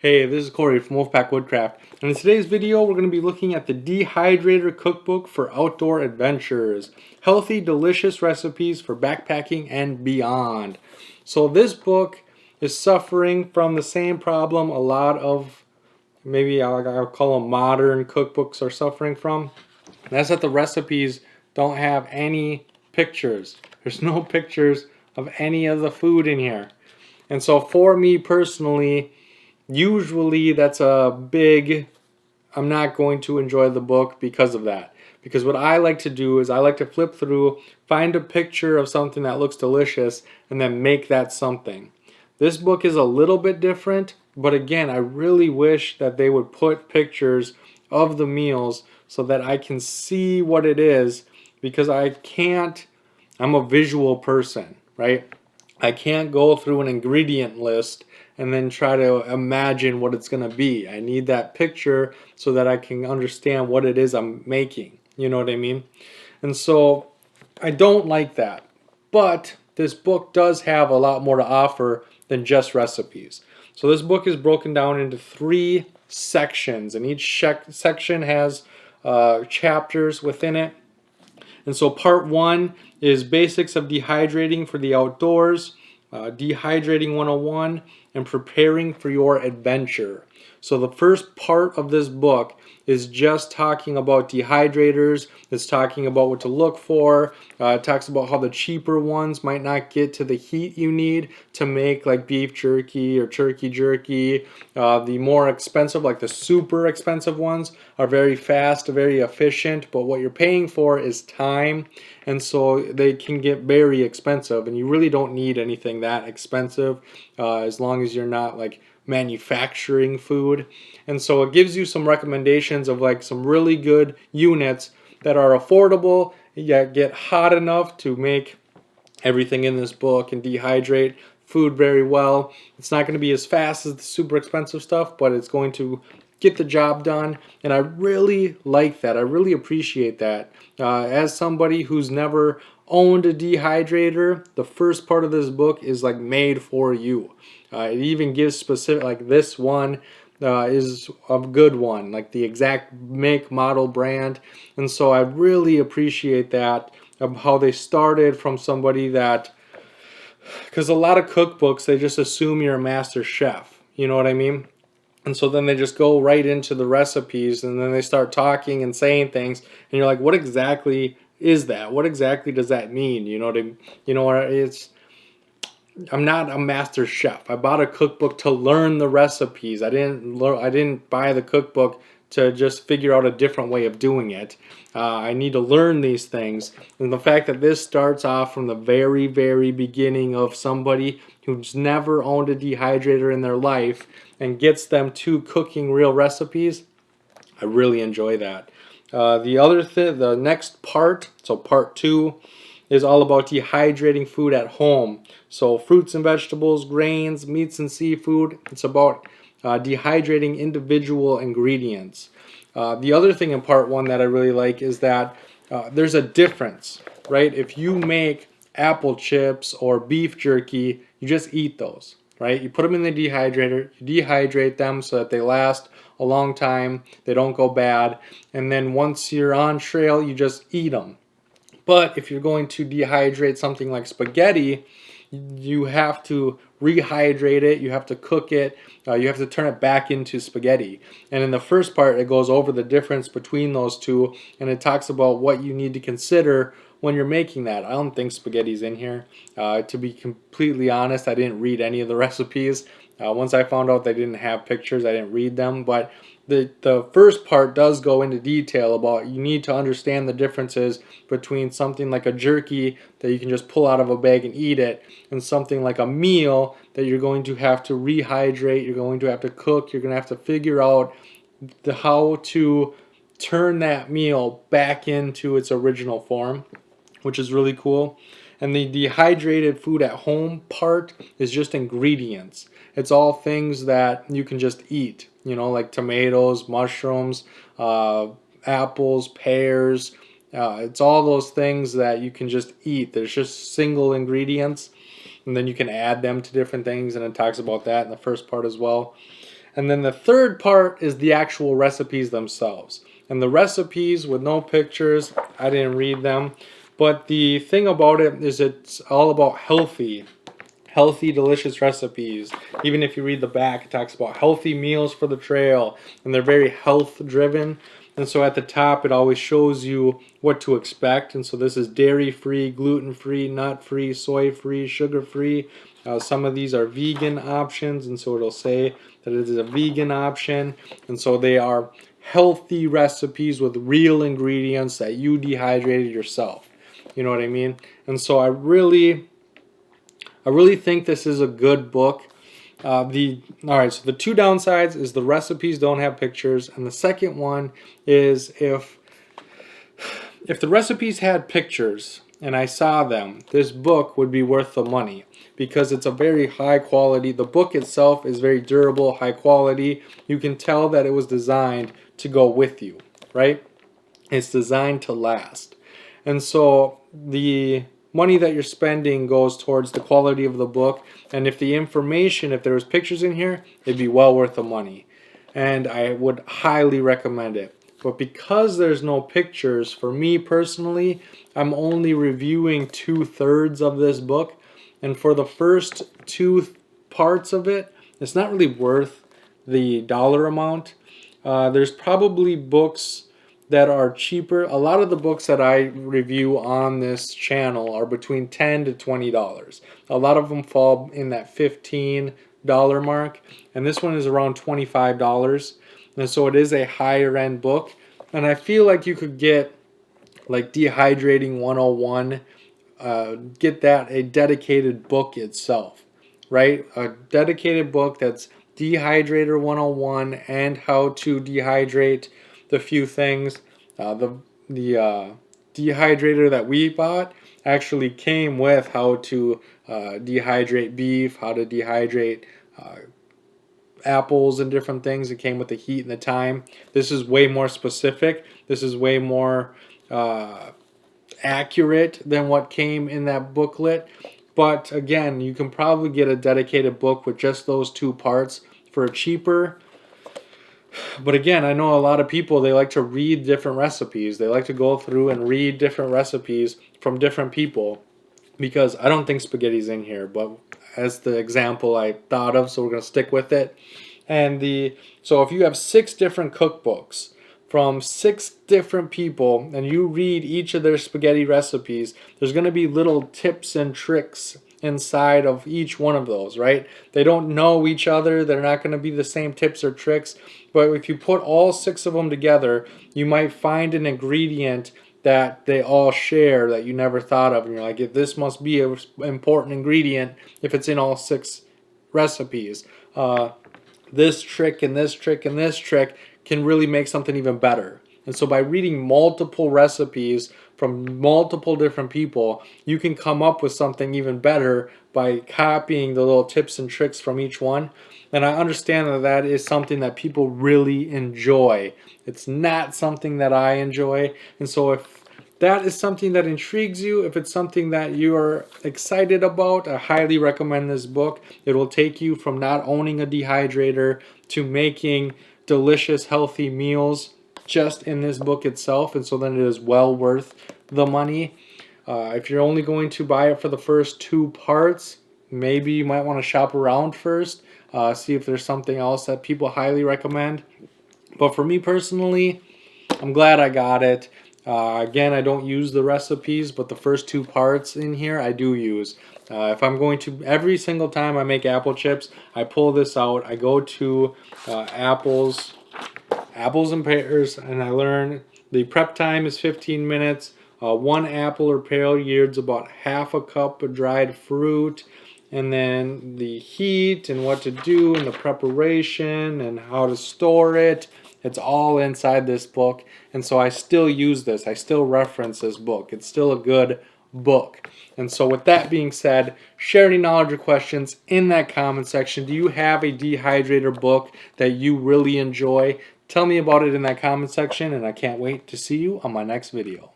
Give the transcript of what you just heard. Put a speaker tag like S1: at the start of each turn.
S1: Hey, this is Corey from Wolfpack Woodcraft, and in today's video we're going to be looking at the Dehydrator Cookbook for Outdoor Adventures. Healthy, delicious recipes for backpacking and beyond. So this book is suffering from the same problem a lot of, maybe I'll call them modern cookbooks are suffering from. And that's that the recipes don't have any pictures. There's no pictures of any of the food in here. And so for me personally, usually that's I'm not going to enjoy the book because of that. Because what I like to do is I like to flip through, find a picture of something that looks delicious, and then make that something. This book is a little bit different, but again, I really wish that they would put pictures of the meals so that I can see what it is, because I'm a visual person, right? I can't go through an ingredient list and then try to imagine what it's going to be. I need that picture so that I can understand what it is I'm making. You know what I mean? And so I don't like that. But this book does have a lot more to offer than just recipes. So this book is broken down into 3 sections, and each section has chapters within it. And so part 1 is basics of dehydrating for the outdoors, dehydrating 101, and preparing for your adventure. So the first part of this book is just talking about dehydrators. It's talking about what to look for. It talks about how the cheaper ones might not get to the heat you need to make like beef jerky or turkey jerky. The more expensive, like the super expensive ones, are very fast, very efficient, but what you're paying for is time, and so they can get very expensive, and you really don't need anything that expensive as long as you're not like manufacturing food. And so it gives you some recommendations of like some really good units that are affordable yet get hot enough to make everything in this book and dehydrate food very well. It's not going to be as fast as the super expensive stuff, but it's going to get the job done, and I really like that. I really appreciate that. As somebody who's never owned a dehydrator, the first part of this book is like made for you. It even gives specific, like this one is a good one, like the exact make, model, brand, and so I really appreciate that, of how they started from somebody that, because a lot of cookbooks, they just assume you're a master chef, you know what I mean? And so then they just go right into the recipes, and then they start talking and saying things, and you're like, what exactly is that? What exactly does that mean? You know what I mean? You know what it's. I'm not a master chef. I bought a cookbook to learn the recipes. I didn't buy the cookbook to just figure out a different way of doing it. I need to learn these things. And the fact that this starts off from the very, very beginning of somebody who's never owned a dehydrator in their life and gets them to cooking real recipes, I really enjoy that. The next part, so part 2, is all about dehydrating food at home. So fruits and vegetables, grains, meats and seafood. It's about dehydrating individual ingredients. The other thing in part 1 that I really like is that there's a difference, right? If you make apple chips or beef jerky, you just eat those, right? You put them in the dehydrator, you dehydrate them so that they last a long time, they don't go bad, and then once you're on trail, you just eat them. But if you're going to dehydrate something like spaghetti, you have to rehydrate it, you have to cook it, you have to turn it back into spaghetti. And in the first part, it goes over the difference between those two, and it talks about what you need to consider when you're making that. I don't think spaghetti's in here. To be completely honest, I didn't read any of the recipes. Once I found out they didn't have pictures, I didn't read them, but the first part does go into detail about you need to understand the differences between something like a jerky that you can just pull out of a bag and eat it, and something like a meal that you're going to have to rehydrate, you're going to have to cook, you're going to have to figure out how to turn that meal back into its original form, which is really cool. And the dehydrated food at home part is just ingredients. It's all things that you can just eat, you know, like tomatoes, mushrooms, apples, pears. It's all those things that you can just eat. There's just single ingredients, and then you can add them to different things, and it talks about that in the first part as well. And then the third part is the actual recipes themselves. And the recipes with no pictures, I didn't read them. But the thing about it is it's all about healthy, delicious recipes. Even if you read the back, it talks about healthy meals for the trail. And they're very health driven. And so at the top, it always shows you what to expect. And so this is dairy-free, gluten-free, nut-free, soy-free, sugar-free. Some of these are vegan options, and so it'll say that it is a vegan option. And so they are healthy recipes with real ingredients that you dehydrated yourself. You know what I mean? And so I really think this is a good book. So the two downsides is the recipes don't have pictures, and the second one is if the recipes had pictures and I saw them, this book would be worth the money because it's a very high quality. The book itself is very durable, high quality. You can tell that it was designed to go with you, right? It's designed to last. And so the money that you're spending goes towards the quality of the book, and if the information, if there was pictures in here, it'd be well worth the money, and I would highly recommend it. But because there's no pictures, for me personally, I'm only reviewing 2/3 of this book, and for the first 2 parts of it, it's not really worth the dollar amount. There's probably books that are cheaper. A lot of the books that I review on this channel are between $10 to $20. A lot of them fall in that $15 mark, and this one is around $25. And so it is a higher end book, and I feel like you could get like Dehydrating 101, get that a dedicated book itself, right? A dedicated book that's Dehydrator 101 and how to dehydrate the few things. The dehydrator that we bought actually came with how to dehydrate beef, how to dehydrate apples and different things. It came with the heat and the time. This is way more specific. This is way more accurate than what came in that booklet. But again, you can probably get a dedicated book with just those 2 parts for cheaper. But again, I know a lot of people, they like to read different recipes. They like to go through and read different recipes from different people, because I don't think spaghetti's in here, but as the example I thought of, so we're going to stick with it. And so if you have 6 different cookbooks from 6 different people and you read each of their spaghetti recipes, there's going to be little tips and tricks inside of each one of those, right? They don't know each other. They're not going to be the same tips or tricks. But if you put all 6 of them together, you might find an ingredient that they all share that you never thought of. And you're like, this must be an important ingredient if it's in all 6 recipes. This trick and this trick and this trick can really make something even better. And so by reading multiple recipes from multiple different people, you can come up with something even better by copying the little tips and tricks from each one. And I understand that that is something that people really enjoy. It's not something that I enjoy. And so if that is something that intrigues you, if it's something that you are excited about, I highly recommend this book. It will take you from not owning a dehydrator to making delicious, healthy meals just in this book itself. And so then it is well worth the money. If you're only going to buy it for the first 2 parts, maybe you might want to shop around first, see if there's something else that people highly recommend. But for me personally, I'm glad I got it. Again, I don't use the recipes, but the first 2 parts in here I do use. If I'm going to, every single time I make apple chips, I pull this out. I go to apples and pears, and I learn the prep time is 15 minutes. 1 apple or pear yields about half a cup of dried fruit. And then the heat and what to do and the preparation and how to store it. It's all inside this book. And so I still use this. I still reference this book. It's still a good book. And so with that being said, share any knowledge or questions in that comment section. Do you have a dehydrator book that you really enjoy? Tell me about it in that comment section, and I can't wait to see you on my next video.